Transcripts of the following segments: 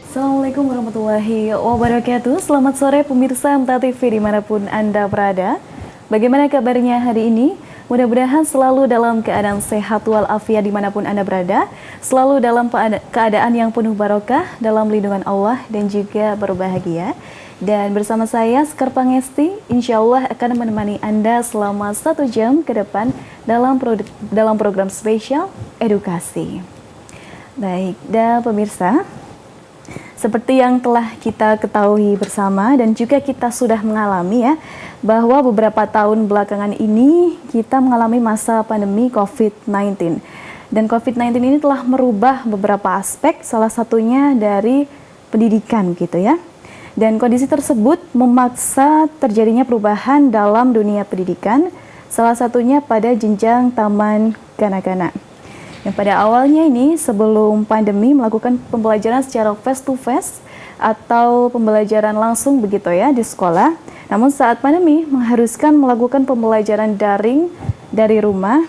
Assalamualaikum warahmatullahi wabarakatuh. Selamat sore pemirsa MTA TV dimanapun Anda berada. Bagaimana kabarnya hari ini? Mudah-mudahan selalu dalam keadaan sehat walafiat dimanapun Anda berada. Selalu dalam keadaan yang penuh barokah, dalam lindungan Allah dan juga berbahagia. Dan bersama saya, Sekar Pangesti, insya Allah akan menemani Anda selama 1 jam ke depan dalam program spesial edukasi. Baik, dan pemirsa, seperti yang telah kita ketahui bersama dan juga kita sudah mengalami ya, bahwa beberapa tahun belakangan ini kita mengalami masa pandemi COVID-19. Dan COVID-19 ini telah merubah beberapa aspek, salah satunya dari pendidikan gitu ya. Dan kondisi tersebut memaksa terjadinya perubahan dalam dunia pendidikan, salah satunya pada jenjang taman kanak-kanak. Yang pada awalnya ini sebelum pandemi melakukan pembelajaran secara face to face atau pembelajaran langsung begitu ya di sekolah. Namun saat pandemi mengharuskan melakukan pembelajaran daring dari rumah.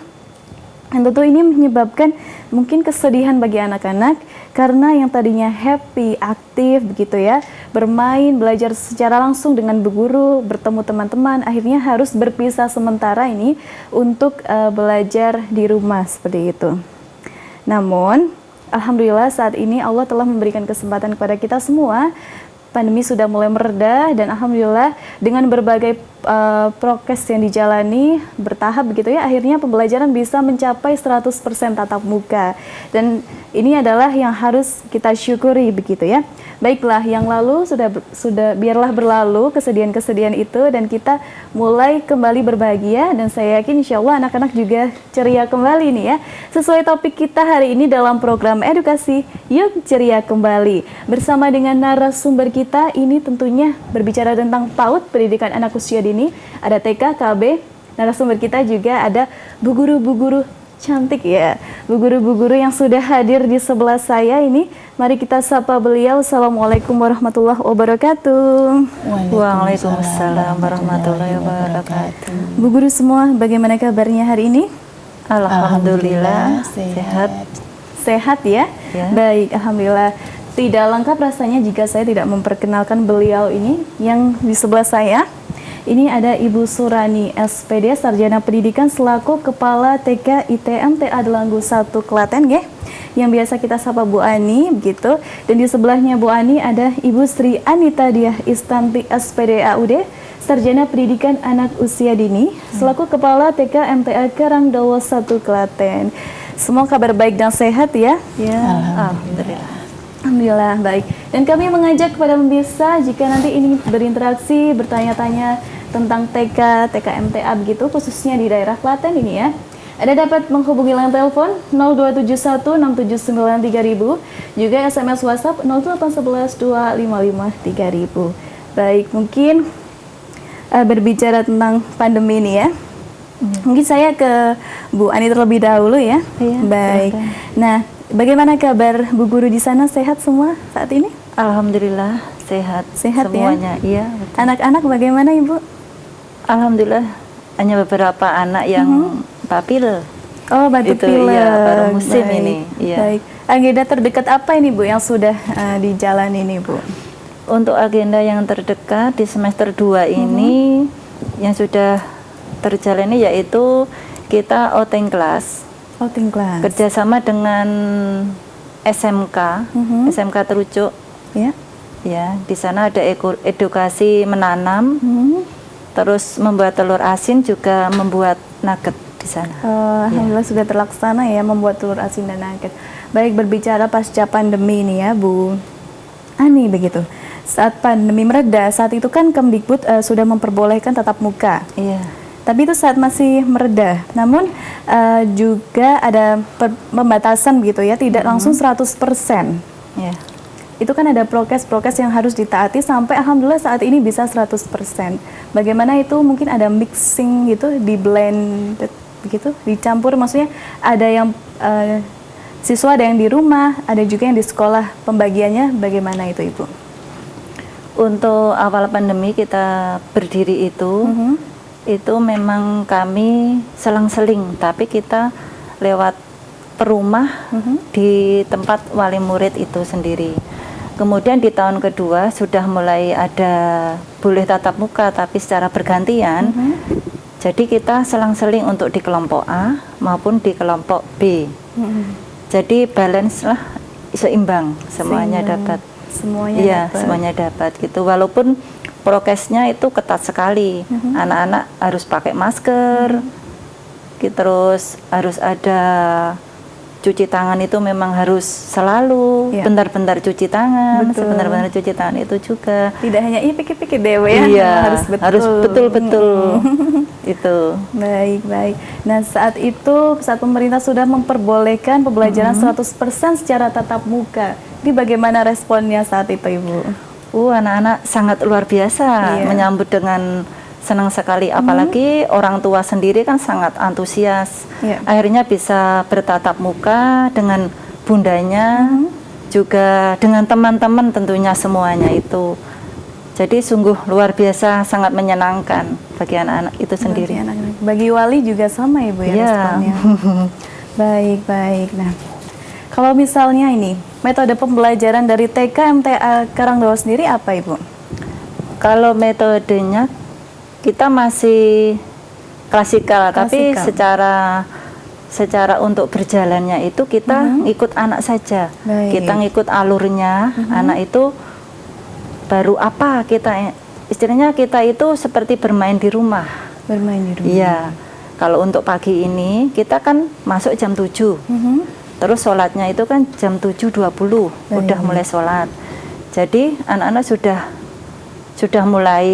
Dan tentu ini menyebabkan mungkin kesedihan bagi anak-anak karena yang tadinya happy, aktif begitu ya, bermain, belajar secara langsung dengan guru, bertemu teman-teman, akhirnya harus berpisah sementara ini untuk belajar di rumah seperti itu. Namun, alhamdulillah saat ini Allah telah memberikan kesempatan kepada kita semua. Pandemi sudah mulai mereda dan alhamdulillah dengan berbagai prokes yang dijalani bertahap begitu ya, akhirnya pembelajaran bisa mencapai 100% tatap muka. Dan ini adalah yang harus kita syukuri begitu ya. Baiklah, yang lalu sudah biarlah berlalu kesedihan-kesedihan itu dan kita mulai kembali berbahagia, dan saya yakin insya Allah anak-anak juga ceria kembali nih ya. Sesuai topik kita hari ini dalam program edukasi, yuk ceria kembali. Bersama dengan narasumber kita ini tentunya berbicara tentang PAUD, pendidikan anak usia dini, ada TK, KB, narasumber kita juga ada bu guru cantik ya, bu guru yang sudah hadir di sebelah saya ini. Mari kita sapa beliau. Assalamualaikum warahmatullahi wabarakatuh. Waalaikumsalam warahmatullahi wabarakatuh. Bu guru semua, bagaimana kabarnya hari ini? Alhamdulillah sehat. Sehat ya? Ya. Baik, alhamdulillah. Tidak lengkap rasanya jika saya tidak memperkenalkan beliau ini yang di sebelah saya. Ini ada Ibu Surani, SPD, Sarjana Pendidikan selaku Kepala TK ITM TA Delanggu 1 Klaten, ya, yang biasa kita sapa Bu Ani, begitu. Dan di sebelahnya Bu Ani ada Ibu Sri Anita Diah Istanti, SPD AUD, Sarjana Pendidikan Anak Usia Dini, selaku Kepala TK MTA Karangdowo 1 Klaten. Semua kabar baik dan sehat ya? Ya, alhamdulillah. Alhamdulillah baik. Dan kami mengajak kepada pemirsa jika nanti ini berinteraksi, bertanya-tanya tentang TK, MTA begitu, khususnya di daerah Klaten ini ya. Ada dapat menghubungi line telepon 02716793.000, juga SMS WhatsApp 08112553000. Baik, mungkin berbicara tentang pandemi ini ya. Mungkin saya ke Bu Ani terlebih dahulu ya. Iya, baik. silakan. Nah, bagaimana kabar Bu Guru di sana? Sehat semua saat ini? Alhamdulillah sehat. Sehat semuanya. ya? Iya. Betul. Anak-anak bagaimana Ibu? Alhamdulillah hanya beberapa anak yang papil. Oh, batuk Itu, pilek. iya, baru musim Baik. ini. Iya. Baik. Agenda terdekat apa ini Bu yang sudah dijalani ini Bu? Untuk agenda yang terdekat di semester 2 ini yang sudah terjalani yaitu kita outing class. Outing class. Kerjasama dengan SMK, SMK Terucuk. Ya. Ya, di sana ada edukasi menanam, terus membuat telur asin, juga membuat nugget di sana. Alhamdulillah sudah terlaksana ya, membuat telur asin dan nugget. Baik, berbicara pasca pandemi ini ya Bu Ani begitu. Saat pandemi mereda, saat itu kan Kemdikbud sudah memperbolehkan tatap muka. Iya. Tapi itu saat masih mereda. Namun juga ada pembatasan begitu ya, tidak langsung 100%. Ya. Itu kan ada prokes-prokes yang harus ditaati sampai alhamdulillah saat ini bisa 100%. Bagaimana itu mungkin ada mixing gitu, di blend begitu, dicampur, maksudnya ada yang siswa ada yang di rumah, ada juga yang di sekolah. Pembagiannya bagaimana itu Ibu? Untuk awal pandemi kita berdiri itu memang kami selang-seling, tapi kita lewat per rumah di tempat wali murid itu sendiri. Kemudian di tahun kedua sudah mulai ada boleh tatap muka tapi secara bergantian. Jadi kita selang-seling untuk di kelompok A maupun di kelompok B. Jadi balance lah, seimbang, semuanya dapat. Semuanya Iya, dapat. semuanya dapat gitu. Walaupun prokesnya itu ketat sekali. Anak-anak harus pakai masker. Terus harus ada cuci tangan, itu memang harus selalu bentar-bentar cuci tangan, sebentar-bentar cuci tangan itu juga. Tidak hanya pikir-pikir deh Bu ya, Iya, harus betul-betul. Itu. Baik. Nah, saat pemerintah sudah memperbolehkan pembelajaran 100% secara tatap muka. Ini bagaimana responnya saat itu, Ibu? Anak-anak sangat luar biasa menyambut dengan senang sekali, apalagi orang tua sendiri kan sangat antusias. Akhirnya bisa bertatap muka dengan bundanya, juga dengan teman-teman tentunya semuanya itu. Jadi sungguh luar biasa, sangat menyenangkan bagi anak-anak itu sendiri. Bagi wali juga sama Ibu ya responnya. Baik. Nah, kalau misalnya ini metode pembelajaran dari TK MTA Karangdowo sendiri apa Ibu? Kalau metodenya kita masih klasikal, tapi secara untuk berjalannya itu kita ngikut anak saja. Kita ngikut alurnya, anak itu baru apa kita istilahnya kita itu seperti bermain di rumah. Iya. Kalau untuk pagi ini kita kan masuk jam 7. Terus sholatnya itu kan jam 7.20 udah mulai sholat. Jadi anak-anak sudah mulai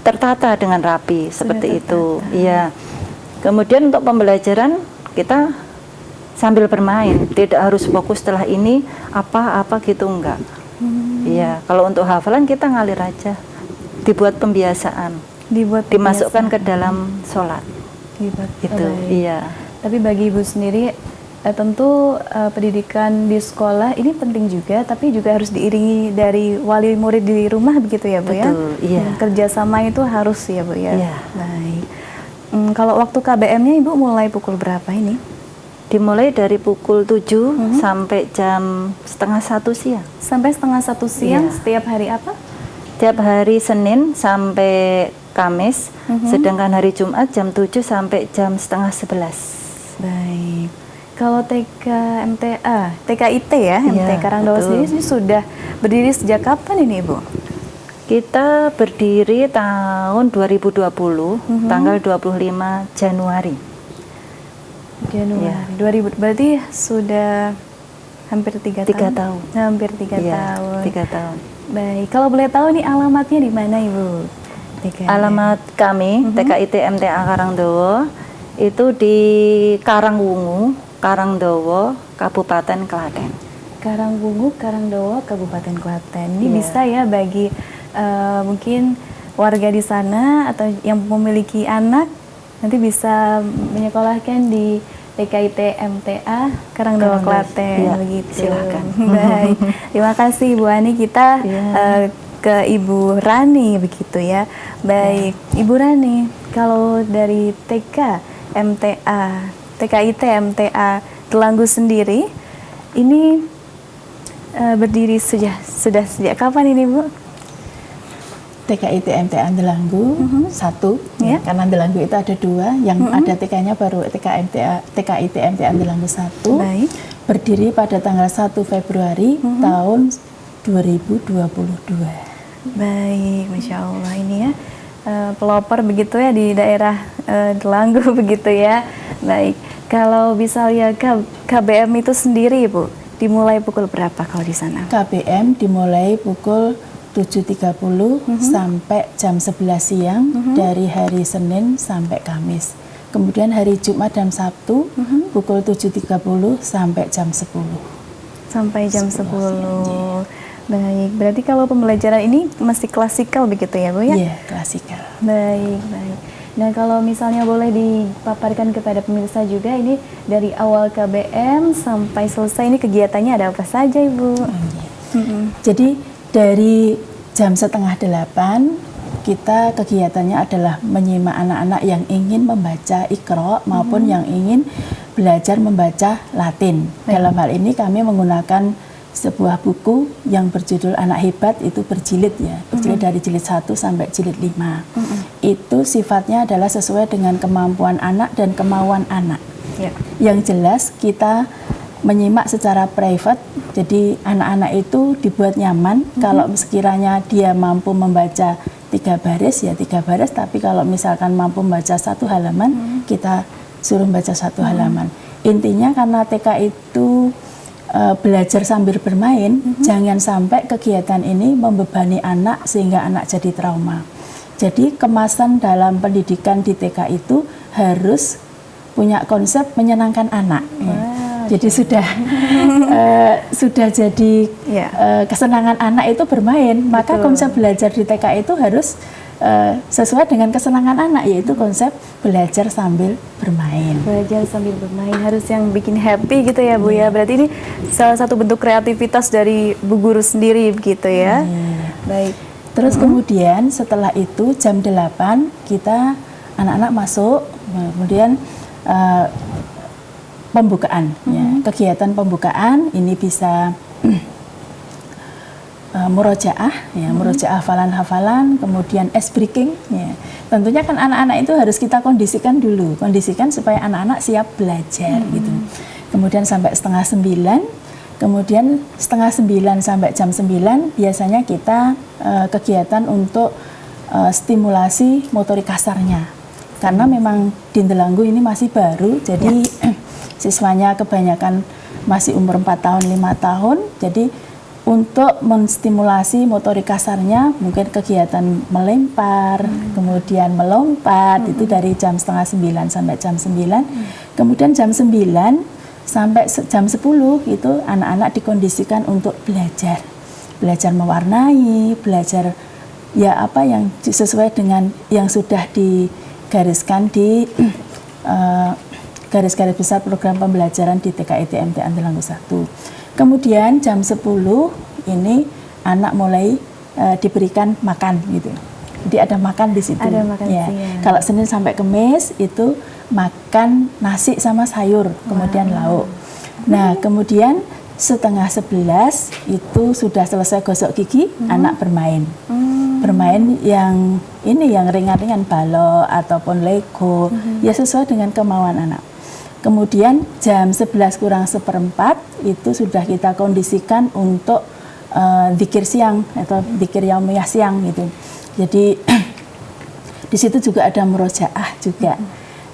tertata dengan rapi seperti itu. Iya. Kemudian untuk pembelajaran kita sambil bermain, tidak harus fokus setelah ini apa gitu, enggak. Iya. Kalau untuk hafalan kita ngalir aja, dibuat pembiasaan, dimasukkan ke dalam sholat. Itu. Iya. Tapi bagi Ibu sendiri tentu pendidikan di sekolah ini penting juga, tapi juga harus diiringi dari wali murid di rumah begitu ya Bu ya? Betul, iya. Kerjasama itu harus ya Bu ya? Iya. Baik. Kalau waktu KBM-nya Ibu mulai pukul berapa ini? Dimulai dari pukul 7 sampai jam 12:30 siang. Sampai 12:30 siang setiap hari apa? Setiap hari Senin sampai Kamis, sedangkan hari Jumat jam 7 sampai jam 10:30. Baik. Kalau TK MTA, TKIT ya, MT Karangdowo sendiri sudah berdiri sejak kapan ini Ibu? Kita berdiri tahun 2020, tanggal 25 Januari. Januari 2000, berarti sudah hampir 3 tahun. Hampir 3 tahun. 3 tahun. Baik, kalau boleh tahu nih alamatnya di mana Ibu? Alamat kami TKIT MTA Karangdowo itu di Karangwungu, Karangdowo, Kabupaten Klaten. Karangwungu, Karangdowo, Kabupaten Klaten. Ini bisa ya bagi mungkin warga di sana atau yang memiliki anak nanti bisa menyekolahkan di TKIT MTA Karangdowo Klaten begitu. Silakan. Baik. Terima kasih Ibu Ani, kita ke Ibu Rani begitu ya. Baik, Ibu Rani, kalau dari TKIT MTA Delanggu sendiri ini berdiri sudah sejak kapan ini Bu? TKIT MTA Delanggu satu, karena Delanggu itu ada 2, yang ada TK-nya baru TKIT MTA Delanggu 1. Baik. Berdiri pada tanggal 1 Februari tahun 2022. Baik, Masya Allah ini ya pelopor begitu ya di daerah Delanggu begitu ya. Baik, kalau misalnya KBM itu sendiri Bu, dimulai pukul berapa kalau di sana? KBM dimulai pukul 7.30 sampai jam 11 siang dari hari Senin sampai Kamis. Kemudian hari Jumat dan Sabtu pukul 7.30 sampai jam 10. Sampai jam 10. Baik, berarti kalau pembelajaran ini masih klasikal begitu ya Bu ya? Iya, klasikal. Baik. Nah, kalau misalnya boleh dipaparkan kepada pemirsa juga, ini dari awal KBM sampai selesai ini kegiatannya ada apa saja Ibu? Jadi dari jam 7:30 kita kegiatannya adalah menyimak anak-anak yang ingin membaca Iqra maupun yang ingin belajar membaca Latin. Dalam hal ini kami menggunakan sebuah buku yang berjudul Anak Hebat, itu berjilid ya, berjilid dari jilid 1 sampai jilid 5. Itu sifatnya adalah sesuai dengan kemampuan anak dan kemauan anak. Yang jelas kita menyimak secara private, jadi anak-anak itu dibuat nyaman. Kalau sekiranya dia mampu membaca 3 baris ya 3 baris, tapi kalau misalkan mampu membaca 1 halaman, kita suruh baca 1 halaman. Intinya karena TK itu belajar sambil bermain, jangan sampai kegiatan ini membebani anak sehingga anak jadi trauma. Jadi kemasan dalam pendidikan di TK itu harus punya konsep menyenangkan anak. Jadi sudah jadi kesenangan anak itu bermain, maka konsep belajar di TK itu harus sesuai dengan kesenangan anak, yaitu konsep belajar sambil bermain. Belajar sambil bermain harus yang bikin happy gitu ya Bu ya. Berarti ini salah satu bentuk kreativitas dari Bu Guru sendiri gitu ya. Baik. Terus kemudian setelah itu jam 8 kita anak-anak masuk, kemudian pembukaan ya. Kegiatan pembukaan ini bisa murojaah ya, murojaah hafalan-hafalan, kemudian ice breaking ya. Tentunya kan anak-anak itu harus kita kondisikan dulu, kondisikan supaya anak-anak siap belajar gitu. Kemudian sampai setengah 9, kemudian setengah 9 sampai jam 9 biasanya kita kegiatan untuk stimulasi motorik kasarnya. Karena memang Dintelanggu ini masih baru, jadi siswanya kebanyakan masih umur 4 tahun, 5 tahun, jadi untuk menstimulasi motorik kasarnya mungkin kegiatan melempar, kemudian melompat, itu dari jam setengah 9 sampai jam 9. Kemudian jam 9 sampai jam 10 itu anak-anak dikondisikan untuk belajar. Belajar mewarnai, belajar ya apa yang sesuai dengan yang sudah digariskan di garis-garis besar program pembelajaran di TKI TMT Antelanggu 1. Kemudian jam 10 ini anak mulai diberikan makan gitu. Jadi ada makan di situ. Ada makan ya. siang. Kalau Senin sampai Kamis itu makan nasi sama sayur, kemudian lauk. Nah, kemudian setengah 11 itu sudah selesai gosok gigi, anak bermain. Bermain yang ini yang ringan-ringan, balok ataupun Lego, ya sesuai dengan kemauan anak. Kemudian jam 11 kurang seperempat itu sudah kita kondisikan untuk dzikir siang atau dzikir yaumiyah siang gitu. Jadi di situ juga ada murojaah juga.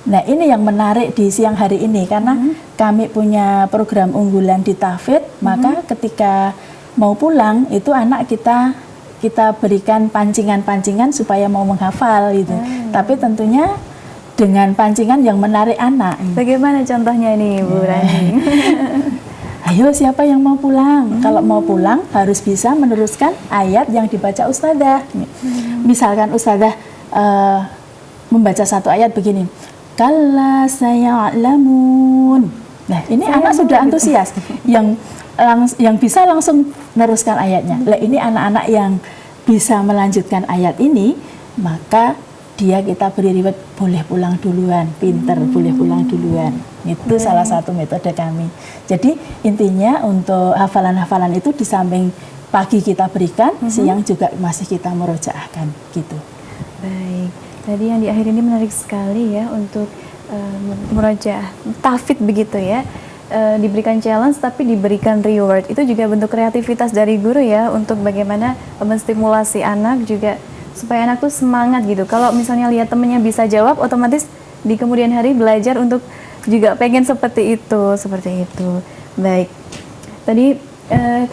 Nah, ini yang menarik di siang hari ini karena kami punya program unggulan di tahfidz, maka ketika mau pulang itu anak kita berikan pancingan-pancingan supaya mau menghafal gitu. Tapi tentunya dengan pancingan yang menarik anak. Bagaimana contohnya ini Bu Rani? Ayo siapa yang mau pulang? Kalau mau pulang harus bisa meneruskan ayat yang dibaca ustadzah. Misalkan ustadzah membaca satu ayat begini, kalla saya'lamun. Nah, ini anak sudah antusias. Yang bisa langsung meneruskan ayatnya. Lah, ini anak-anak yang bisa melanjutkan ayat ini, maka dia kita beri reward boleh pulang duluan, pinter boleh pulang duluan. Itu salah satu metode kami. Jadi intinya untuk hafalan-hafalan itu di samping pagi kita berikan, siang juga masih kita murojaahkan gitu. Baik, tadi yang di akhir ini menarik sekali ya untuk murojaah tahfidz begitu ya. Diberikan challenge tapi diberikan reward. Itu juga bentuk kreativitas dari guru ya untuk bagaimana menstimulasi anak juga supaya anak tuh semangat gitu. Kalau misalnya lihat temennya bisa jawab, otomatis di kemudian hari belajar untuk juga pengen seperti itu. Baik. Tadi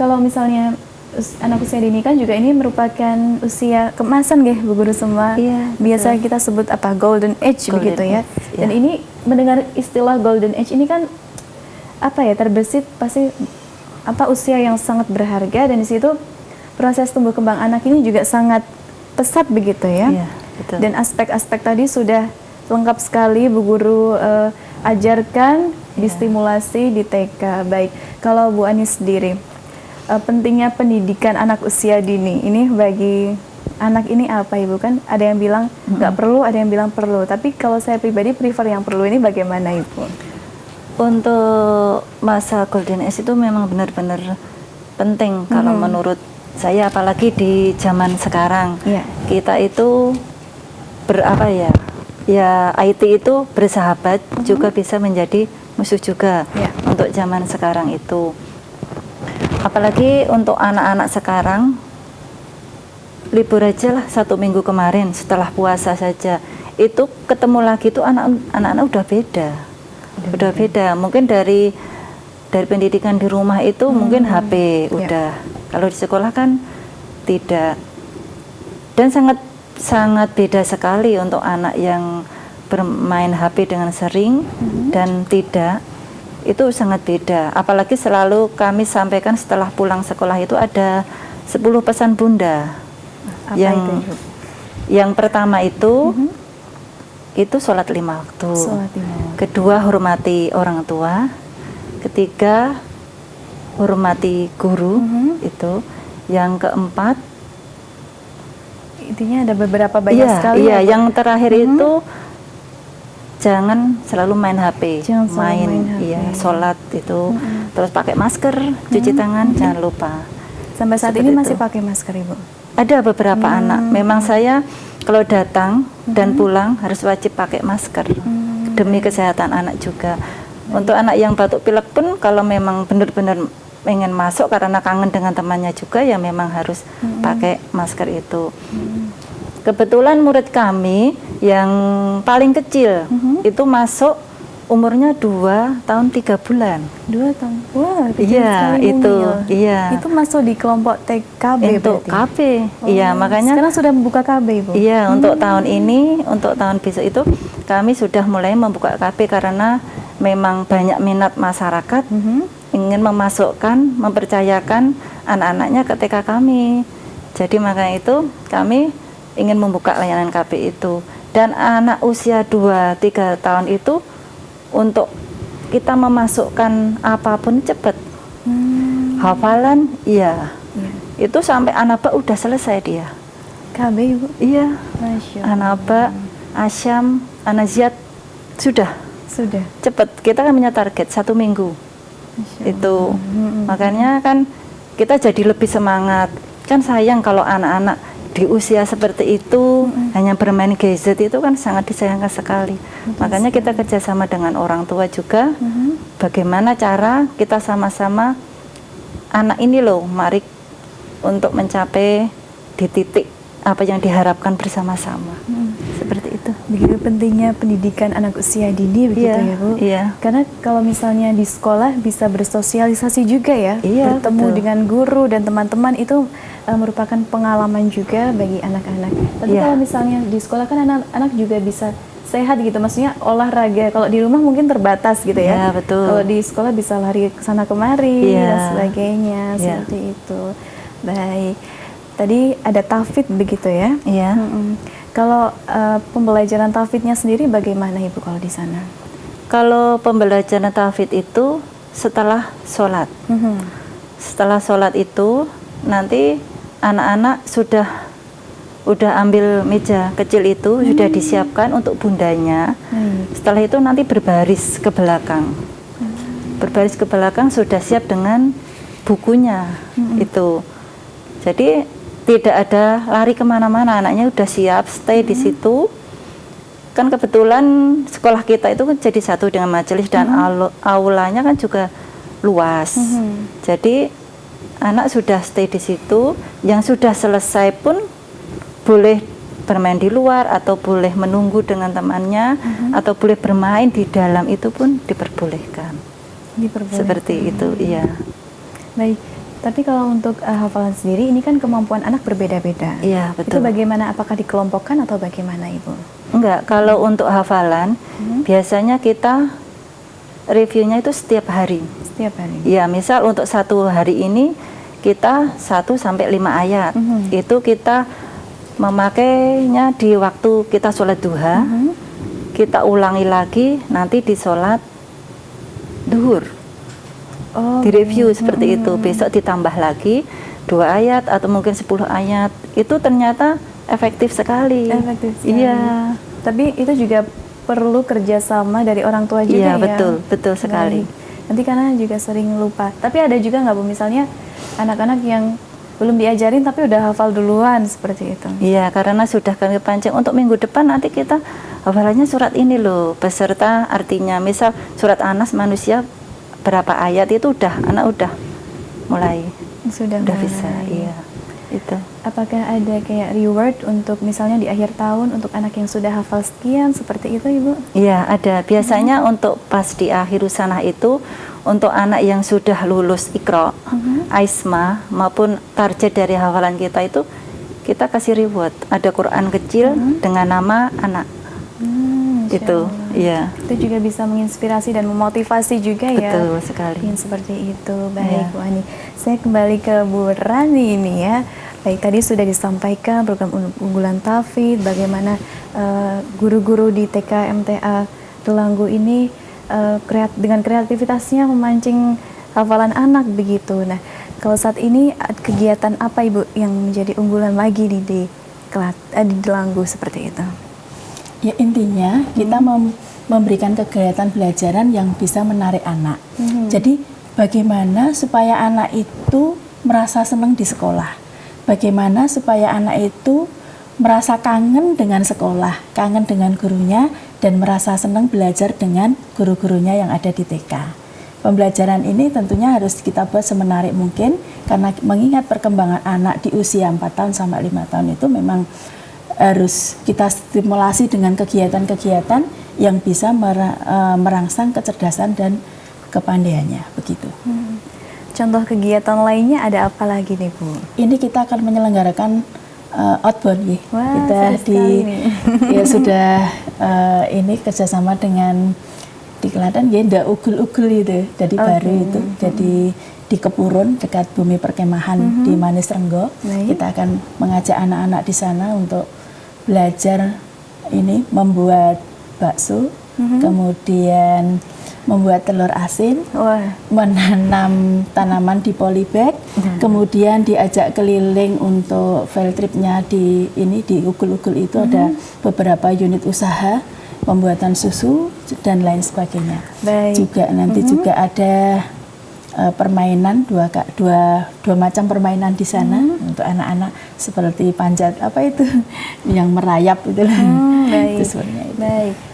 kalau misalnya anak usia dini kan juga ini merupakan usia kemasan Bu Guru semua. Iya, biasa kita sebut apa golden age begitu ya. Dan ini mendengar istilah golden age ini kan apa ya, terbersit pasti apa usia yang sangat berharga, dan di situ proses tumbuh kembang anak ini juga sangat pesat begitu ya. Iya, betul. Dan aspek-aspek tadi sudah lengkap sekali Bu Guru ajarkan, distimulasi di TK. Baik, kalau Bu Ani sendiri, pentingnya pendidikan anak usia dini ini bagi anak ini apa Ibu? Kan ada yang bilang nggak perlu, ada yang bilang perlu. Tapi kalau saya pribadi prefer yang perlu, ini bagaimana Ibu? Untuk masa golden age itu memang benar-benar penting kalau menurut saya, apalagi di zaman sekarang. Iya. Kita itu berapa ya? Ya IT itu bersahabat juga bisa menjadi musuh juga untuk zaman sekarang itu. Apalagi untuk anak-anak sekarang, libur aja lah 1 minggu kemarin setelah puasa saja, itu ketemu lagi tuh anak-anak udah beda. Udah beda. Mungkin dari pendidikan di rumah itu mungkin HP udah. Kalau di sekolah kan tidak. Dan sangat beda sekali untuk anak yang bermain HP dengan sering dan tidak, itu sangat beda. Apalagi selalu kami sampaikan setelah pulang sekolah itu ada 10 pesan Bunda. Apa yang itu, Ibu? yang pertama itu sholat 5 waktu. Sholat 5 waktu. Kedua, hormati orang tua. Ketiga, hormati guru. Itu. Yang keempat, intinya ada beberapa banyak sekali. Iya, Bu. yang terakhir itu jangan selalu main HP. Jangan selalu main HP. Iya, sholat itu. Terus pakai masker, cuci tangan, jangan lupa. Sampai saat Seperti ini masih itu. pakai masker, Ibu? Ada beberapa anak. Memang saya kalau datang dan pulang harus wajib pakai masker demi kesehatan anak juga. Untuk anak yang batuk pilek pun kalau memang benar-benar ingin masuk karena kangen dengan temannya juga, ya memang harus pakai masker itu. Kebetulan murid kami yang paling kecil itu masuk umurnya 2 tahun 3 bulan. 2 tahun. Wah, kecil Iya, sekali, itu. mungil. Iya. Itu masuk di kelompok TKB Untuk berarti? KB. Iya, makanya Sekarang sudah membuka KB, Ibu? iya, untuk tahun ini, untuk tahun besok itu kami sudah mulai membuka KB karena memang banyak minat masyarakat ingin memasukkan, mempercayakan anak-anaknya ke TK kami. Jadi makanya itu kami ingin membuka layanan KB itu. Dan anak usia 2-3 tahun itu untuk kita memasukkan apapun cepat. Hafalan, iya. Itu sampai Anaba udah selesai dia. KB, Ibu? Iya. Masya Allah. Anaba, Asyam, Anaziat sudah Sudah. cepat. Kita kan punya target 1 minggu. Masya Itu makanya kan kita jadi lebih semangat. Kan sayang kalau anak-anak di usia seperti itu hanya bermain gadget, itu kan sangat disayangkan sekali. Makanya kita kerjasama dengan orang tua juga, bagaimana cara kita sama-sama anak ini loh, mari untuk mencapai di titik apa yang diharapkan bersama-sama. Seperti itu. Begitu pentingnya pendidikan anak usia dini begitu Iya, ya, Bu? iya. Karena kalau misalnya di sekolah bisa bersosialisasi juga ya, Iya, bertemu betul. dengan guru dan teman-teman, itu merupakan pengalaman juga bagi anak-anak. Tapi Iya. kalau misalnya di sekolah kan anak-anak juga bisa sehat gitu, maksudnya olahraga. Kalau di rumah mungkin terbatas gitu ya. Iya, betul. Kalau di sekolah bisa lari ke sana kemari Iya. dan sebagainya, Iya. seperti itu. Baik. Tadi ada tahfidz begitu ya? Iya. Kalau pembelajaran tahfidznya sendiri bagaimana, Ibu, kalau di sana? Kalau pembelajaran tahfidz itu setelah sholat. Setelah sholat itu nanti anak-anak udah ambil meja kecil itu, sudah disiapkan untuk bundanya. Setelah itu nanti berbaris ke belakang. Berbaris ke belakang sudah siap dengan bukunya itu. Jadi tidak ada lari kemana-mana, anaknya udah siap stay di situ. Kan kebetulan sekolah kita itu kan jadi satu dengan majelis dan aulanya kan juga luas. Jadi anak sudah stay di situ, yang sudah selesai pun boleh bermain di luar atau boleh menunggu dengan temannya atau boleh bermain di dalam, itu pun diperbolehkan. Seperti itu, iya. Baik. Tapi kalau untuk hafalan sendiri, ini kan kemampuan anak berbeda-beda. Iya, Itu betul. bagaimana? Apakah dikelompokkan atau bagaimana, Ibu? Enggak, kalau untuk hafalan biasanya kita reviewnya itu setiap hari. Setiap hari? Ya, misal untuk 1 hari ini kita 1 sampai 5 ayat. Itu kita memakainya di waktu kita sholat duha. Kita ulangi lagi nanti di sholat duhur. Oh, Direview seperti itu. Besok ditambah lagi 2 ayat atau mungkin 10 ayat. Itu ternyata efektif sekali. efektif sekali. Iya. Tapi itu juga perlu kerjasama dari orang tua juga Iya, ya? betul sekali. Baik. Nanti karena juga sering lupa. Tapi ada juga nggak, Bu, misalnya anak-anak yang belum diajarin tapi udah hafal duluan seperti itu. Iya, karena sudah kami pancing untuk minggu depan nanti kita hafalannya surat ini loh, beserta artinya. Misal surat Anas manusia berapa ayat itu anak udah mulai Sudah bisa, iya. Itu. Apakah ada kayak reward untuk misalnya di akhir tahun untuk anak yang sudah hafal sekian seperti itu, Ibu? Iya, ada. Biasanya untuk pas di akhir sanah itu untuk anak yang sudah lulus Iqra, Aisma maupun target dari hafalan kita itu kita kasih reward. Ada Quran kecil dengan nama anak. Itu, iya. Itu juga bisa menginspirasi dan memotivasi juga ya. Betul sekali. Yang seperti itu. Baik, Bu Ani. Saya kembali ke Bu Rani ini ya. Baik, tadi sudah disampaikan program unggulan Tahfidz, bagaimana guru-guru di TK MTA Delanggu ini dengan kreativitasnya memancing hafalan anak begitu. Nah, kalau saat ini kegiatan apa Ibu yang menjadi unggulan lagi di Delanggu seperti itu? Ya, intinya kita memberikan kegiatan pelajaran yang bisa menarik anak. Jadi bagaimana supaya anak itu merasa senang di sekolah? Bagaimana supaya anak itu merasa kangen dengan sekolah, kangen dengan gurunya, dan merasa senang belajar dengan guru-gurunya yang ada di TK. Pembelajaran ini tentunya harus kita buat semenarik mungkin, karena mengingat perkembangan anak di usia 4 tahun sampai 5 tahun itu memang harus kita stimulasi dengan kegiatan-kegiatan yang bisa merangsang kecerdasan dan kepandaiannya, begitu. Contoh kegiatan lainnya ada apa lagi nih, Bu? Ini kita akan menyelenggarakan outbound, Wah, kita ya sudah ini kerjasama dengan di Klaten, ya ndak ugul-ugul itu, jadi baru itu, jadi di Kepurun dekat Bumi Perkemahan di Manis Renggo. Kita akan mengajak anak-anak di sana untuk belajar ini membuat bakso, kemudian membuat telur asin, menanam tanaman di polybag, kemudian diajak keliling untuk field tripnya di ugul-ugul itu ada beberapa unit usaha pembuatan susu dan lain sebagainya. Juga nanti juga ada permainan dua macam permainan di sana untuk anak-anak seperti panjat apa itu yang merayap itulah. Baik. Itu sebenarnya itu.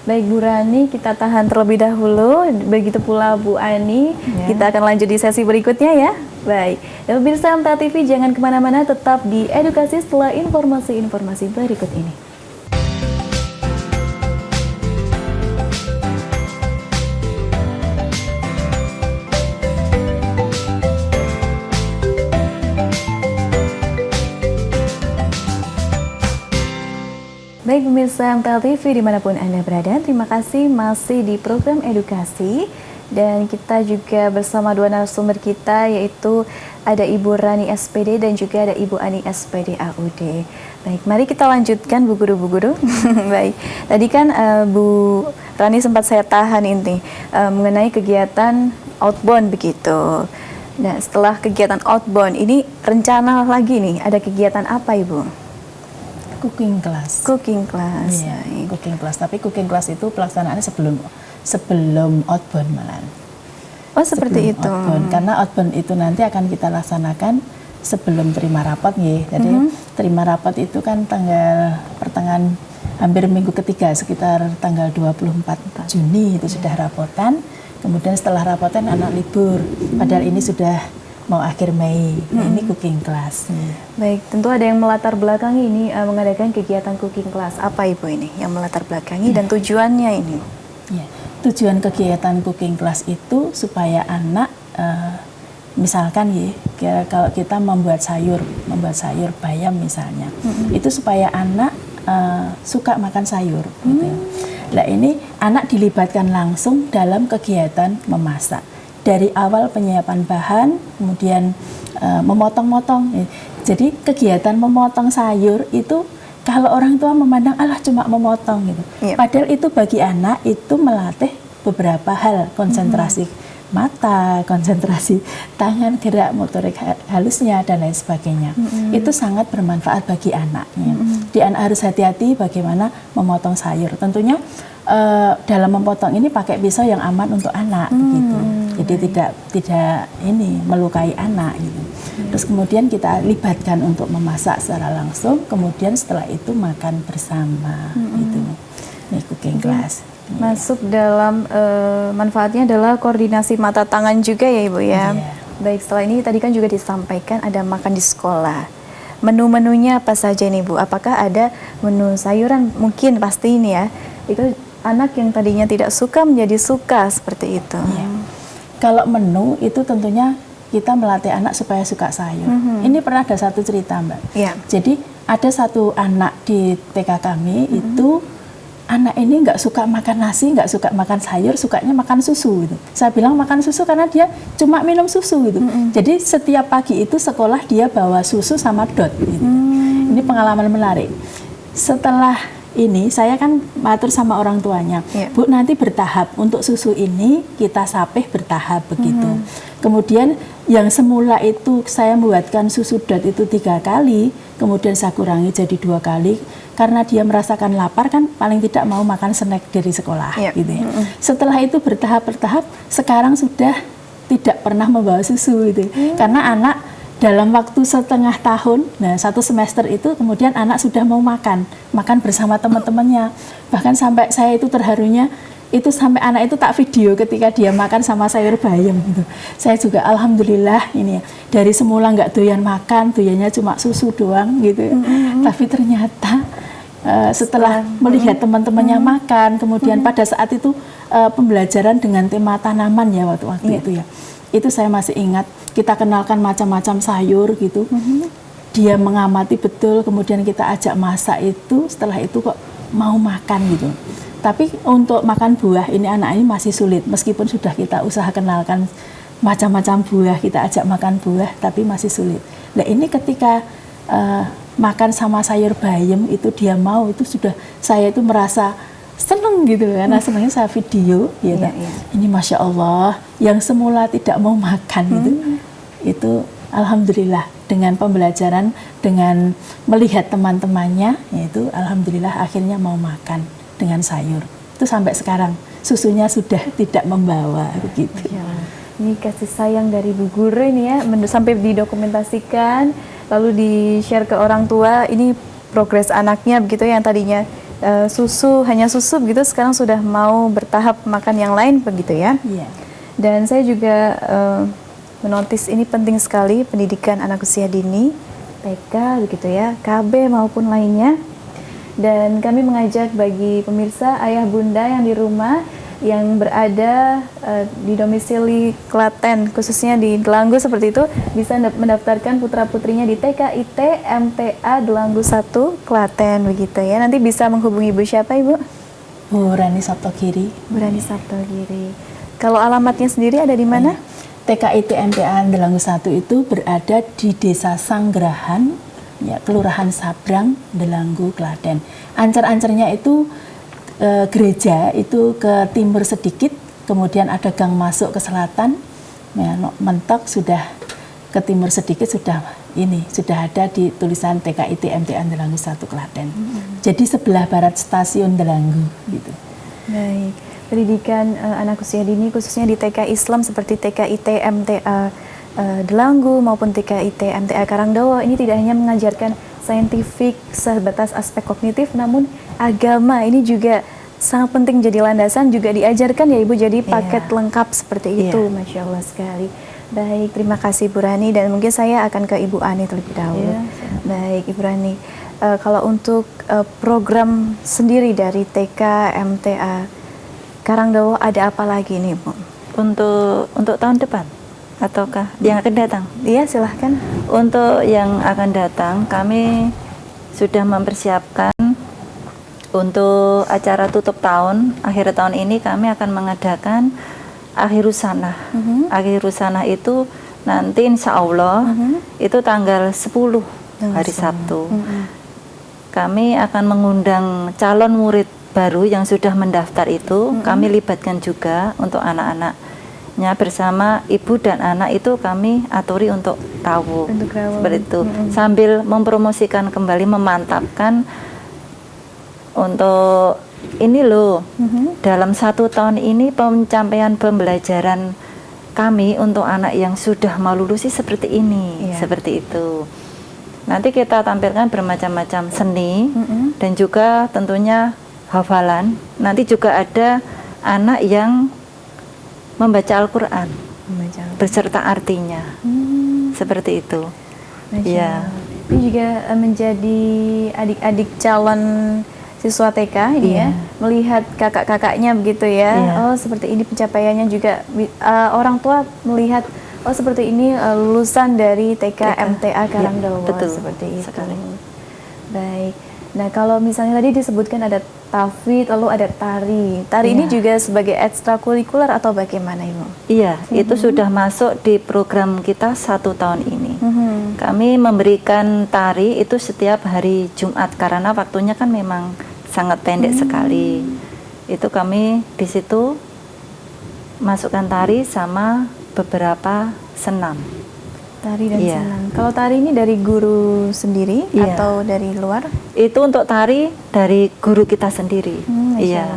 Baik Bu Rani, kita tahan terlebih dahulu. Begitu pula Bu Ani, kita akan lanjut di sesi berikutnya ya. Baik, dan pemirsa MTA TV jangan kemana-mana, tetap di edukasi setelah informasi-informasi berikut ini. Baik pemirsa MTA TV dimanapun Anda berada, terima kasih masih di program edukasi. Dan kita juga bersama dua narasumber kita, yaitu ada Ibu Rani SPD dan juga ada Ibu Ani SPD AUD. Baik, mari kita lanjutkan Bu Guru. Baik, tadi kan Bu Rani sempat saya tahan ini mengenai kegiatan outbound begitu. Nah, setelah kegiatan outbound ini rencana lagi nih, ada kegiatan apa Ibu? Cooking class. Iya, cooking class. Tapi cooking class itu pelaksanaannya sebelum outbound malahan. Oh, seperti itu. Outbound. Karena outbound itu nanti akan kita laksanakan sebelum terima rapat ya. Jadi terima rapat itu kan pertengahan hampir minggu ketiga, sekitar tanggal 24 Juni itu sudah rapotan. Kemudian setelah rapotan anak libur. Padahal ini sudah mau akhir Mei. Ini cooking class. Baik, tentu ada yang melatar belakangi ini mengadakan kegiatan cooking class. Apa Ibu ini yang melatar belakangi dan tujuannya ini? Ya, tujuan kegiatan cooking class itu supaya anak misalkan ya, kalau kita membuat sayur bayam misalnya, itu supaya anak suka makan sayur gitu ya. Nah, ini anak dilibatkan langsung dalam kegiatan memasak. Dari awal penyiapan bahan, kemudian memotong-motong. Jadi kegiatan memotong sayur itu kalau orang tua memandang alah cuma memotong gitu. Padahal itu bagi anak itu melatih beberapa hal, konsentrasi mata, konsentrasi tangan, gerak motorik halusnya dan lain sebagainya. Itu sangat bermanfaat bagi anak. Di anak harus hati-hati bagaimana memotong sayur. Tentunya dalam memotong ini pakai pisau yang aman untuk anak begitu. Jadi tidak ini melukai anak gitu. Terus Terus kemudian kita libatkan untuk memasak secara langsung, kemudian setelah itu makan bersama gitu. Ini cooking class. Masuk dalam manfaatnya adalah koordinasi mata tangan juga ya Ibu ya. Iya. Baik, setelah ini tadi kan juga disampaikan ada makan di sekolah. Menu-menunya apa saja nih Bu? Apakah ada menu sayuran? Mungkin pasti ini ya. Itu anak yang tadinya tidak suka menjadi suka seperti itu. Iya. Kalau menu itu tentunya kita melatih anak supaya suka sayur. Ini pernah ada satu cerita Mbak. Iya. Jadi ada satu anak di TK kami itu anak ini nggak suka makan nasi, nggak suka makan sayur, sukanya makan susu gitu. Saya bilang makan susu karena dia cuma minum susu gitu. Jadi setiap pagi itu sekolah dia bawa susu sama dot gitu. Ini pengalaman menarik. Setelah ini saya kan matur sama orang tuanya, Bu nanti bertahap, untuk susu ini kita sapih bertahap begitu. Kemudian yang semula itu saya membuatkan susu dot itu 3 kali, kemudian saya kurangi jadi 2 kali, karena dia merasakan lapar kan paling tidak mau makan snack dari sekolah gitu ya. Setelah itu bertahap-bertahap, sekarang sudah tidak pernah membawa susu gitu. Karena anak dalam waktu setengah tahun, nah 1 semester itu kemudian anak sudah mau makan bersama teman-temannya. Bahkan sampai saya itu terharunya, itu sampai anak itu tak video ketika dia makan sama sayur bayam gitu. Saya juga alhamdulillah ini ya, dari semula nggak doyan makan, doyannya cuma susu doang gitu ya. Tapi ternyata setelah melihat teman-temannya makan, kemudian pada saat itu pembelajaran dengan tema tanaman ya waktu itu ya. Itu saya masih ingat, kita kenalkan macam-macam sayur gitu. Dia mengamati betul, kemudian kita ajak masak itu, setelah itu kok mau makan gitu. Tapi untuk makan buah, ini anak ini masih sulit, meskipun sudah kita usaha kenalkan macam-macam buah, kita ajak makan buah, tapi masih sulit. Nah ini ketika makan sama sayur bayam itu dia mau, itu sudah saya itu merasa seneng gitu, karena senangnya saya video gitu. Ini Masya Allah, yang semula tidak mau makan itu alhamdulillah dengan pembelajaran, dengan melihat teman-temannya, yaitu alhamdulillah akhirnya mau makan dengan sayur. Itu sampai sekarang susunya sudah tidak membawa begitu. Ya, ini kasih sayang dari Bu Guru ini ya, sampai didokumentasikan, lalu di-share ke orang tua. Ini progres anaknya begitu, yang tadinya susu, hanya susu begitu, sekarang sudah mau bertahap makan yang lain begitu ya. Iya. Dan saya juga menotis ini penting sekali pendidikan anak usia dini, TK begitu ya, KB maupun lainnya. Dan kami mengajak bagi pemirsa, ayah bunda yang di rumah, yang berada di domisili Klaten, khususnya di Delanggu seperti itu, bisa mendaftarkan putra-putrinya di TKIT MTA Delanggu 1 Klaten begitu ya. Nanti bisa menghubungi Ibu siapa Ibu? Bu Rani Sabtogiri. Bu Rani Sabtogiri. Kalau alamatnya sendiri ada di mana? TKIT MTA Delanggu 1 itu berada di Desa Sanggerahan, ya, Kelurahan Sabrang, Delanggu, Klaten. Ancer-ancernya itu gereja itu ke timur sedikit, kemudian ada gang masuk ke selatan, ya, mentok sudah ke timur sedikit, sudah ada di tulisan TKIT MTA Delanggu 1 Klaten. Jadi sebelah barat stasiun Delanggu gitu. Baik, pendidikan anak usia dini khususnya di TK Islam seperti TKIT MTA Delanggu maupun TKIT MTA Karangdawa ini tidak hanya mengajarkan saintifik sebatas aspek kognitif, namun agama ini juga sangat penting jadi landasan, juga diajarkan ya Ibu, jadi paket lengkap seperti itu. Masya Allah sekali. Baik, terima kasih Bu Rani, dan mungkin saya akan ke Ibu Ani terlebih dahulu. Baik Ibu Rani, kalau untuk program sendiri dari TK MTA Karangdawa ada apa lagi nih Bu? Untuk tahun depan ataukah yang akan datang? Iya silahkan. Untuk yang akan datang, kami sudah mempersiapkan untuk acara tutup tahun, akhir tahun ini kami akan mengadakan Akhirus Sanah. Akhirus Sanah itu nanti insya Allah itu tanggal 10 hari Sabtu. Kami akan mengundang calon murid baru yang sudah mendaftar itu, kami libatkan juga untuk anak-anak bersama ibu dan anak itu kami aturi untuk rawuh seperti itu, sambil mempromosikan kembali, memantapkan untuk ini loh, dalam 1 tahun ini pencapaian pembelajaran kami untuk anak yang sudah mau lulus sih seperti ini, seperti itu. Nanti kita tampilkan bermacam-macam seni dan juga tentunya hafalan. Nanti juga ada anak yang membaca Al-Quran beserta artinya, seperti itu. Ya. Ini juga menjadi adik-adik calon siswa TK ini ya, melihat kakak-kakaknya begitu ya. Oh seperti ini pencapaiannya juga, orang tua melihat oh seperti ini lulusan dari TK MTA Karangdalwo, seperti itu. Sekali. Baik. Nah kalau misalnya tadi disebutkan ada tafid, lalu ada tari. Tari ini juga sebagai ekstrakurikuler atau bagaimana Ibu? Iya, itu sudah masuk di program kita 1 tahun ini. Kami memberikan tari itu setiap hari Jumat karena waktunya kan memang sangat pendek sekali. Itu kami di situ masukkan tari sama beberapa senam. Tari dan senam. Kalau tari ini dari guru sendiri atau dari luar? Itu untuk tari dari guru kita sendiri. Iya.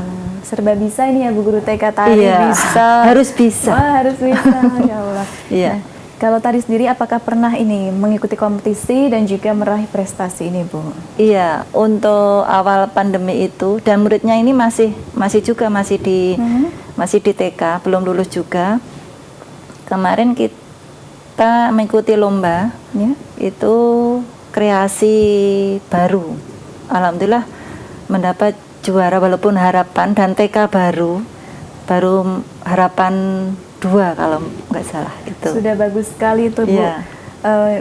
Serba bisa ini ya Bu Guru TK, tari bisa. Harus bisa. Wah, harus bisa. Masya Allah. Iya. Nah, kalau tari sendiri apakah pernah ini mengikuti kompetisi dan juga meraih prestasi ini Bu? Iya, untuk awal pandemi itu dan muridnya ini masih di TK, belum lulus juga. Kemarin kita mengikuti lomba, itu kreasi baru. Alhamdulillah mendapat juara walaupun harapan dan TK baru harapan 2 kalau nggak salah itu. Sudah bagus sekali itu Bu.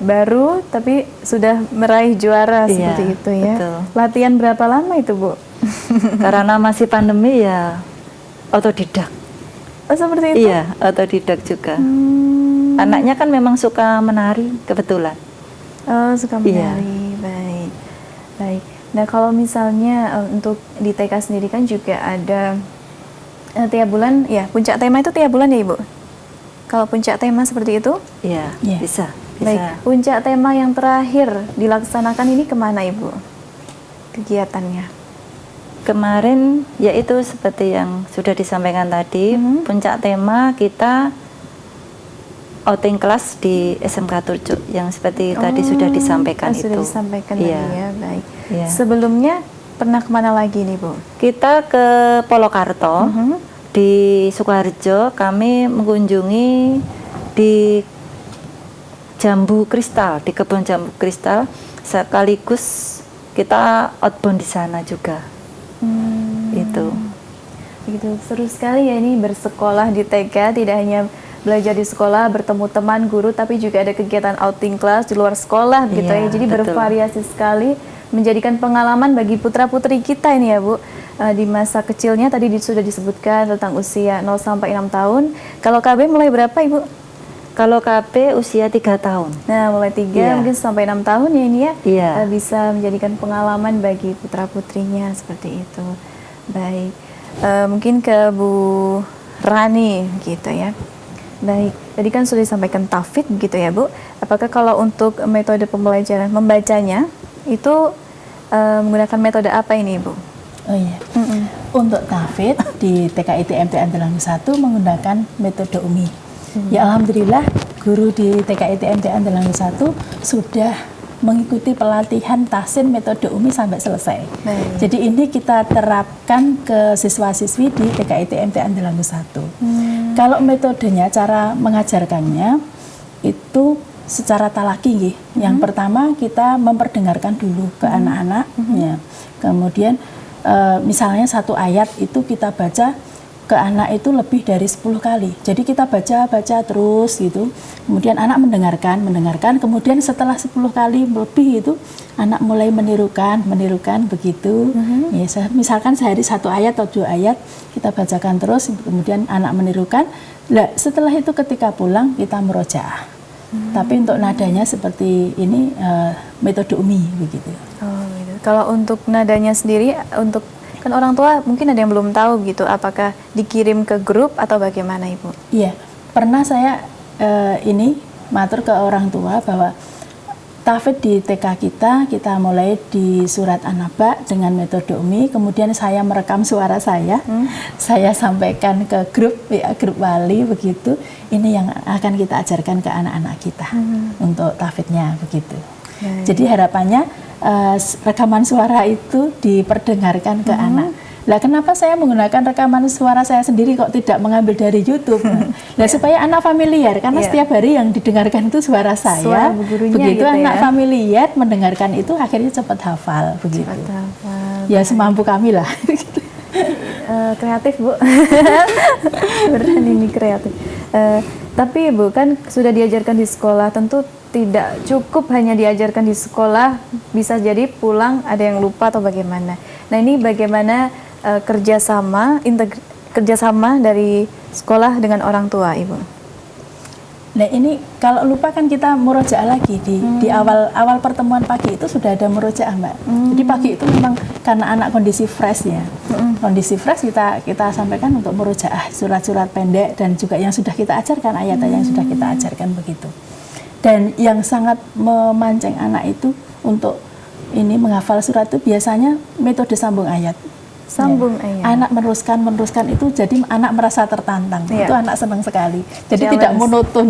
Baru tapi sudah meraih juara seperti itu ya. Betul. Latihan berapa lama itu Bu? Karena masih pandemi ya otodidak. Oh seperti itu? Iya, otodidak juga. Anaknya kan memang suka menari kebetulan. Oh suka menari, baik. Baik. Nah kalau misalnya untuk di TK sendiri kan juga ada tiap bulan, ya puncak tema itu tiap bulan ya Ibu? Kalau puncak tema seperti itu? Iya, bisa. Baik, puncak tema yang terakhir dilaksanakan ini kemana Ibu? Kegiatannya? Kemarin yaitu seperti yang sudah disampaikan tadi, puncak tema kita outing kelas di SMK Turjuk yang seperti tadi sudah disampaikan itu. Sudah disampaikan tadi ya, baik. Iya. Sebelumnya pernah kemana lagi nih Bu? Kita ke Polokarto, di Sukoharjo kami mengunjungi di jambu kristal, di kebun jambu kristal, sekaligus kita outbound di sana juga. Itu. Begitu seru sekali ya ini bersekolah di TK, tidak hanya belajar di sekolah, bertemu teman, guru, tapi juga ada kegiatan outing kelas di luar sekolah gitu ya. Jadi bervariasi sekali, menjadikan pengalaman bagi putra-putri kita ini ya Bu. Di masa kecilnya tadi sudah disebutkan tentang usia 0 sampai 6 tahun. Kalau KB mulai berapa Ibu? Kalau KB usia 3 tahun. Nah, mulai 3 mungkin sampai 6 tahun ya ini ya. Iya. Bisa menjadikan pengalaman bagi putra-putrinya seperti itu. Baik. Mungkin ke Bu Rani gitu ya. Baik, tadi kan sudah disampaikan tafid gitu ya Bu. Apakah kalau untuk metode pembelajaran membacanya itu menggunakan metode apa ini Bu? Oh iya, untuk tafid di TKIT MTA Andalan 1 menggunakan metode UMI. Ya alhamdulillah guru di TKIT MTA Andalan 1 sudah mengikuti pelatihan tahsin metode UMI sampai selesai. Jadi ini kita terapkan ke siswa-siswi di TKIT MTA Andalan 1. Kalau metodenya, cara mengajarkannya itu secara talaki. Yang pertama kita memperdengarkan dulu ke anak-anak, ya. Kemudian misalnya satu ayat itu kita baca ke anak itu lebih dari 10 kali. Jadi kita baca terus gitu. Kemudian anak mendengarkan, kemudian setelah 10 kali lebih itu anak mulai menirukan begitu. Ya, misalkan sehari 1 ayat atau 2 ayat kita bacakan terus, kemudian anak menirukan. Nah, setelah itu ketika pulang kita merojaah. Tapi untuk nadanya seperti ini metode UMI begitu. Oh, gitu. Kalau untuk nadanya sendiri, untuk kan orang tua mungkin ada yang belum tahu gitu, apakah dikirim ke grup atau bagaimana Ibu? Iya, pernah saya ini matur ke orang tua bahwa Tahfidz di TK kita mulai di surat An-Naba dengan metode Umi, kemudian saya merekam suara saya sampaikan ke grup wali begitu. Ini yang akan kita ajarkan ke anak-anak kita untuk tahfidznya begitu. Jadi harapannya rekaman suara itu diperdengarkan ke anak. Lah kenapa saya menggunakan rekaman suara saya sendiri kok tidak mengambil dari YouTube? Lah supaya anak familiar, karena setiap hari yang didengarkan itu suara saya. Begitu gitu anak familiar mendengarkan itu akhirnya cepat hafal begitu. Cepat hafal. Ya semampu kami lah. Kreatif Bu. Beneran ini kreatif. Tapi Bu kan sudah diajarkan di sekolah, tentu tidak cukup hanya diajarkan di sekolah, bisa jadi pulang ada yang lupa atau bagaimana. Nah ini bagaimana kerjasama dari sekolah dengan orang tua, Ibu? Nah ini kalau lupa kan kita murojaah lagi di awal pertemuan pagi itu sudah ada murojaah Mbak. Jadi pagi itu memang karena anak kondisi fresh ya, kondisi fresh kita sampaikan untuk murojaah surat-surat pendek dan juga yang sudah kita ajarkan ayat-ayat yang sudah kita ajarkan begitu. Dan yang sangat memancing anak itu untuk ini menghafal surat itu biasanya metode sambung ayat. Sambung ayat. Anak meneruskan itu jadi anak merasa tertantang. Itu anak senang sekali. Jadi Challenge. tidak monoton,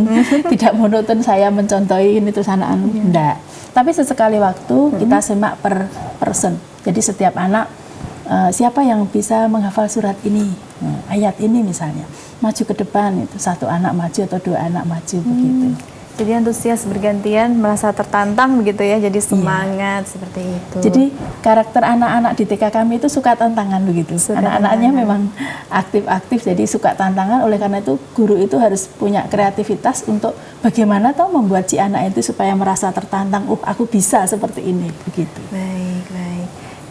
tidak monoton saya mencontohi ini terus anak enggak. Tapi sesekali waktu kita semak per person. Jadi setiap anak siapa yang bisa menghafal surat ini, ayat ini misalnya, maju ke depan itu satu anak maju atau dua anak maju begitu. Jadi antusias bergantian, merasa tertantang begitu ya, jadi semangat seperti itu. Jadi karakter anak-anak di TK kami itu suka tantangan begitu. Anak-anaknya memang aktif-aktif, jadi suka tantangan. Oleh karena itu guru itu harus punya kreativitas untuk bagaimana toh membuat si anak itu supaya merasa tertantang. Aku bisa seperti ini begitu. Baik.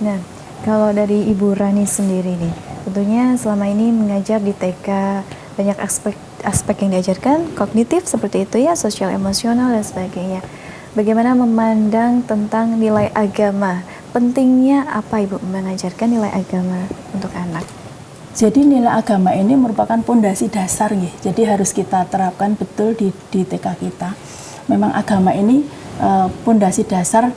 Nah, kalau dari Ibu Rani sendiri nih, tentunya selama ini mengajar di TK banyak aspek yang diajarkan, kognitif seperti itu ya, sosial emosional dan sebagainya. Bagaimana memandang tentang nilai agama? Pentingnya apa Ibu mengajarkan nilai agama untuk anak? Jadi nilai agama ini merupakan pondasi dasar ya. Jadi harus kita terapkan betul di TK kita. Memang agama ini pondasi dasar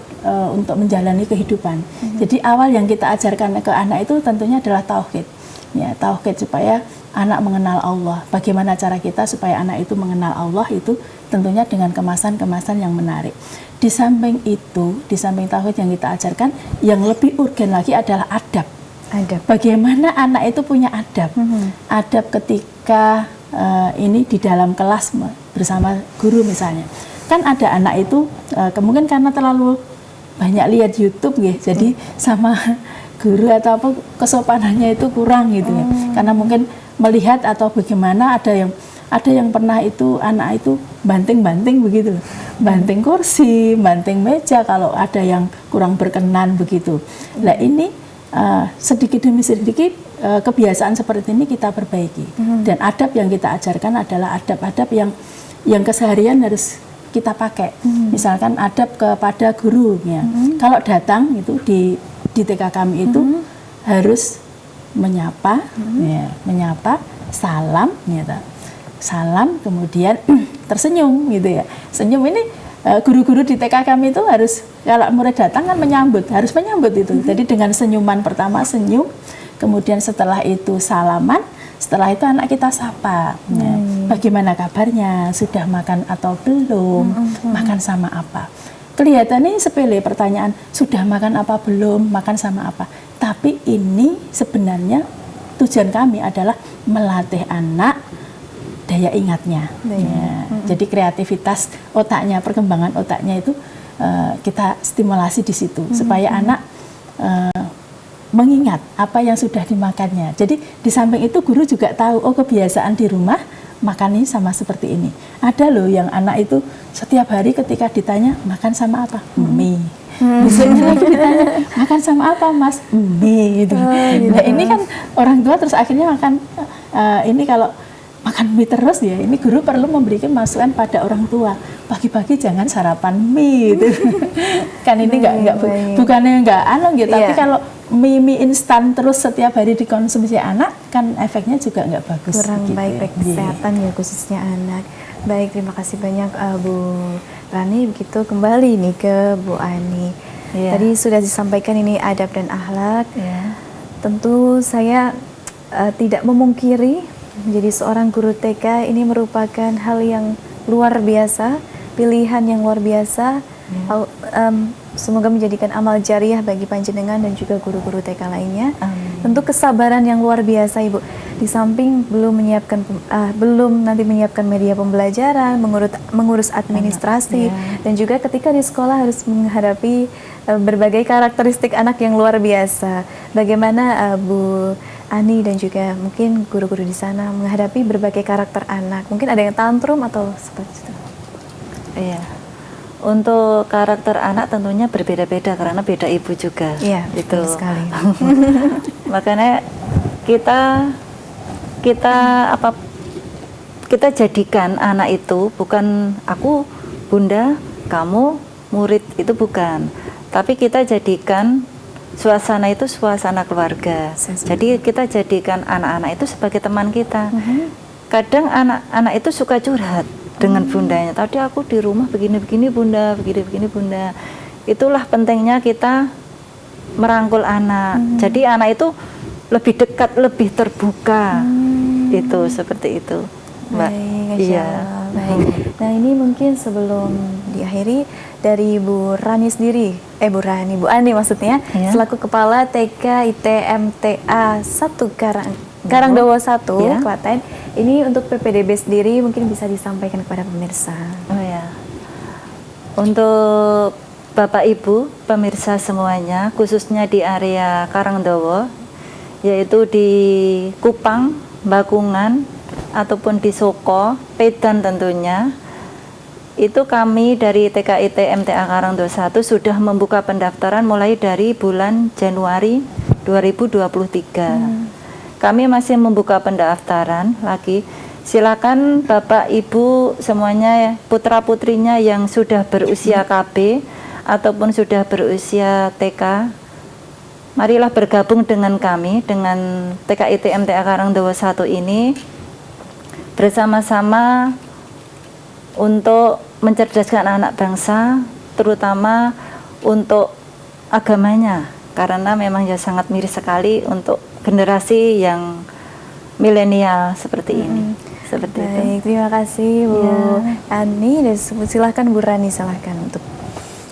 untuk menjalani kehidupan. Jadi awal yang kita ajarkan ke anak itu tentunya adalah tauhid. Ya, tauhid supaya anak mengenal Allah. Bagaimana cara kita supaya anak itu mengenal Allah itu tentunya dengan kemasan-kemasan yang menarik. Di samping itu, di samping tauhid yang kita ajarkan, yang lebih urgen lagi adalah adab. Bagaimana anak itu punya adab. Adab ketika ini di dalam kelas bersama guru misalnya. Kan ada anak itu mungkin karena terlalu banyak lihat YouTube ya, jadi sama guru atau apa kesopanannya itu kurang gitu ya. Karena mungkin melihat atau bagaimana ada yang pernah itu anak itu banting-banting begitu. Banting kursi, banting meja kalau ada yang kurang berkenan begitu. Nah, ini sedikit demi sedikit kebiasaan seperti ini kita perbaiki. Dan adab yang kita ajarkan adalah adab-adab yang keseharian harus kita pakai. Misalkan adab kepada gurunya. Kalau datang itu di TK kami itu harus menyapa, menyapa, salam, gitu. Salam, kemudian tersenyum, gitu ya. Senyum ini guru-guru di TK kami itu harus kalau murid datang kan harus menyambut itu. Jadi dengan senyuman pertama senyum, kemudian setelah itu salaman, setelah itu anak kita sapa. Bagaimana kabarnya? Sudah makan atau belum? Makan sama apa? Kelihatannya sepele pertanyaan, sudah makan apa belum, makan sama apa. Tapi ini sebenarnya tujuan kami adalah melatih anak daya ingatnya. Jadi kreativitas otaknya, perkembangan otaknya itu kita stimulasi di situ supaya anak mengingat apa yang sudah dimakannya. Jadi di samping itu guru juga tahu, oh kebiasaan di rumah makan ini sama seperti ini. Ada loh yang anak itu setiap hari ketika ditanya makan sama apa? Mie. Besoknya lagi ditanya makan sama apa Mas? Mie gitu. Nah ini kan orang tua terus akhirnya makan ini kalau makan mie terus ya, ini guru perlu memberikan masukan pada orang tua. Pagi-pagi jangan sarapan mie gitu. Kan ini bukannya enggak gitu, tapi kalau mie instan terus setiap hari dikonsumsi anak kan efeknya juga enggak bagus. Kurang gitu. baik kesehatan ya khususnya anak. Baik, terima kasih banyak Bu Rani. Begitu kembali nih ke Bu Ani. Iya. Tadi sudah disampaikan ini adab dan akhlak. Ya. Tentu saya tidak memungkiri menjadi seorang guru TK ini merupakan hal yang luar biasa, pilihan yang luar biasa. Semoga menjadikan amal jariah bagi panjenengan dan juga guru-guru TK lainnya. Amin. Tentu kesabaran yang luar biasa Ibu. Di samping belum nanti menyiapkan media pembelajaran, mengurus administrasi, dan juga ketika di sekolah harus menghadapi berbagai karakteristik anak yang luar biasa. Bagaimana Bu Ani dan juga mungkin guru-guru di sana menghadapi berbagai karakter anak? Mungkin ada yang tantrum atau seperti itu. Iya. Untuk karakter anak tentunya berbeda-beda karena beda ibu juga. Iya, itu betul sekali. Makanya kita jadikan anak itu bukan aku bunda, kamu murid, itu bukan. Tapi kita jadikan suasana itu suasana keluarga. Jadi kita jadikan anak-anak itu sebagai teman kita. Kadang anak-anak itu suka curhat dengan bundanya. Tadi aku di rumah begini-begini bunda, begini-begini bunda. Itulah pentingnya kita merangkul anak. Jadi anak itu lebih dekat, lebih terbuka. Itu seperti itu, Mbak. Baik, Iya. Baik. Nah, ini mungkin sebelum diakhiri dari Bu Rani sendiri, Bu Ani maksudnya, Iya. selaku Kepala TK ITMTA 1 Karangdowo 1 Iya. Klaten. Ini untuk PPDB sendiri mungkin bisa disampaikan kepada pemirsa. Oh ya. Untuk Bapak Ibu, pemirsa semuanya, khususnya di area Karangdowo, yaitu di Kupang, Bakungan, ataupun di Soko, Pedan tentunya, itu kami dari TKIT MTA Karangdowo 1 sudah membuka pendaftaran mulai dari bulan Januari 2023. Kami masih membuka pendaftaran lagi. Silakan Bapak Ibu semuanya, putra-putrinya yang sudah berusia KB ataupun sudah berusia TK, marilah bergabung dengan kami, dengan TKIT MTA Karangdowo 1 ini, bersama-sama untuk mencerdaskan anak bangsa, terutama untuk agamanya, karena memang ya sangat miris sekali untuk generasi yang milenial seperti ini. Seperti itu. Baik, terima kasih Bu Ani, dan silahkan Bu Rani, silahkan untuk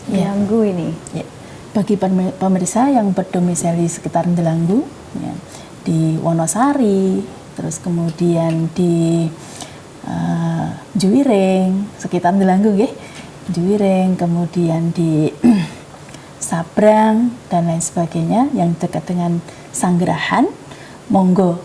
Delanggu ini. Ya. Bagi pemirsa yang berdomisili sekitar Delanggu, ya, di Wonosari, terus kemudian di Juwiring, sekitar Delanggu, ya, Juwiring, kemudian di Sabrang dan lain sebagainya yang dekat dengan Sanggerahan, monggo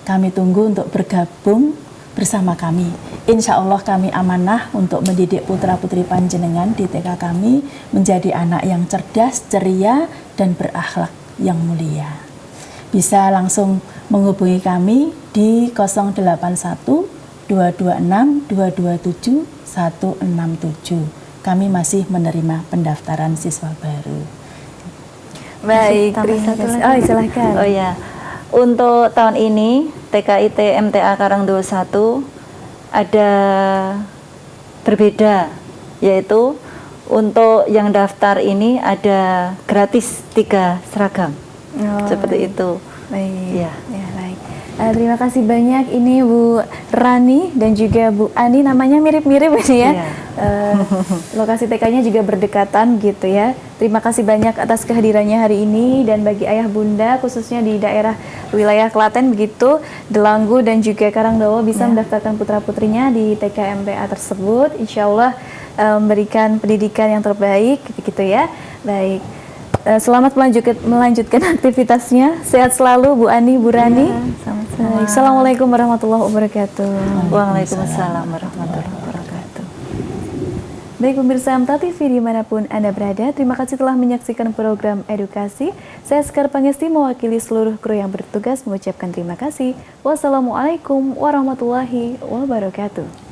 kami tunggu untuk bergabung bersama kami. Insya Allah kami amanah untuk mendidik putra-putri panjenengan di TK kami menjadi anak yang cerdas, ceria, dan berakhlak yang mulia. Bisa langsung menghubungi kami di 081 226 227 167. Kami masih menerima pendaftaran siswa baru. Baik, Tambah terima satu kasih. lagi. Oh, silahkan. Oh ya, untuk tahun ini TKIT MTA Karangdowo 1 ada berbeda, yaitu untuk yang daftar ini ada gratis 3 seragam. Seperti itu. Baik. Ya. Ya, baik. Terima kasih banyak, ini Bu Rani dan juga Bu Ani, namanya mirip-mirip ini ya. Iya. Lokasi TK-nya juga berdekatan gitu ya. Terima kasih banyak atas kehadirannya hari ini, dan bagi ayah bunda khususnya di daerah wilayah Klaten begitu, Delanggu dan juga Karangdowo bisa mendaftarkan putra-putrinya di TK MTA tersebut. Insya Allah memberikan pendidikan yang terbaik begitu ya. Baik. Selamat melanjutkan aktivitasnya. Sehat selalu Bu Ani, Bu Rani. Sama-sama. Assalamualaikum warahmatullahi wabarakatuh. Waalaikumsalam warahmatullahi wabarakatuh. Baik pemirsa MTA TV dimanapun Anda berada, terima kasih telah menyaksikan program edukasi. Saya Sekar Pangesti mewakili seluruh kru yang bertugas mengucapkan terima kasih. Wassalamualaikum warahmatullahi wabarakatuh.